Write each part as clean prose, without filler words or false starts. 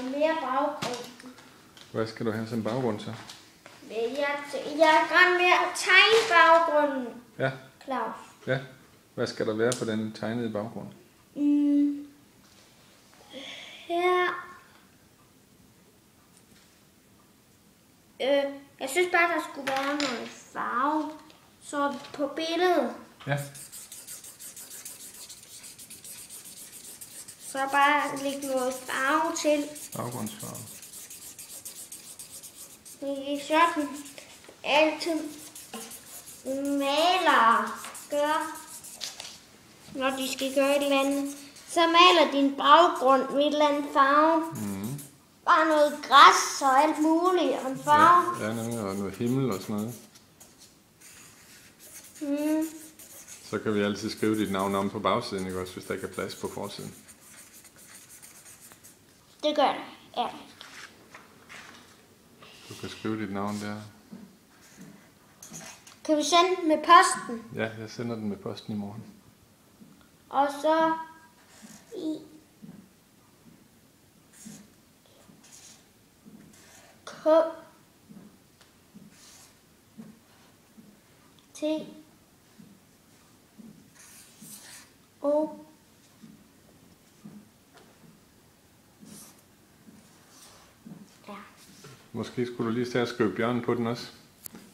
noget mere baggrund. Hvad skal du have som baggrund så? Jeg er i gang med at tegne baggrunden. Ja. Claus. Ja. Hvad skal der være på den tegnede baggrund? Her. Jeg synes bare, der skulle være noget farve. Så på billedet. Ja. Så bare lægge noget farve til. Baggrundsfarve. Det er sådan altid malere gør, når de skal gøre et eller andet. Så maler din baggrund med et eller andet farve. Mm. Bare noget græs og alt muligt og en farve. Ja, noget himmel og sådan noget. Så kan vi altid skrive dit navn om på bagsiden, ikke også, hvis der ikke er plads på forsiden. Det gør det, ja. Du kan skrive dit navn der. Kan vi sende den med posten? Ja, jeg sender den med posten i morgen. Og så i K T O ja. Måske skulle du lige tage at skrive Bjørn på den også.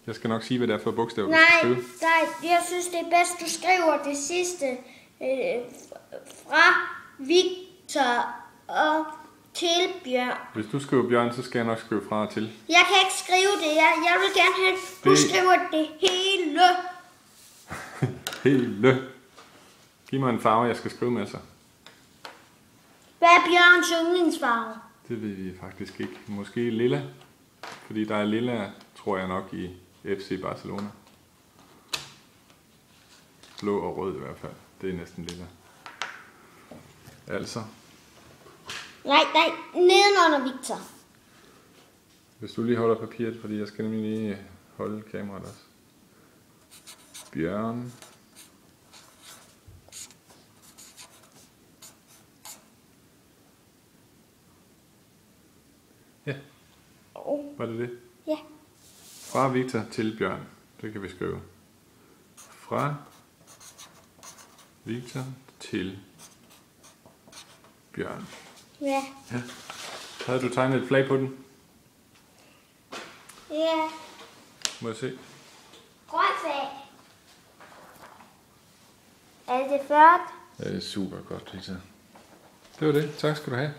Jeg skal nok sige, hvad det er for bogstaver, du Nej, skal skrive. jeg synes, det er bedst, du skriver det sidste fra Victor og til Bjørn. Hvis du skriver Bjørn, så skal jeg nok skrive fra og til. Jeg kan ikke skrive det. Jeg vil gerne have, at du skriver det hele. Hele. Giv mig en farve, jeg skal skrive med så. Hvad er Bjørns yndlingsfarve? Det ved vi faktisk ikke. Måske lilla. Fordi der er lilla, tror jeg nok, i FC Barcelona. Blå og rød i hvert fald. Det er næsten lilla. Altså. Nej, nedenunder Victor. Hvis du lige holder papiret, fordi jeg skal nemlig lige holde kameraet også. Bjørn. Ja. Var det det? Ja. Fra Victor til Bjørn. Det kan vi skrive. Fra Victor til Bjørn. Ja. Ja. Havde du tegnet et flag på den? Ja. Må jeg se? Grøn fag. Er det færdigt? Ja, det er super godt, Victor. Det var det. Tak skal du have.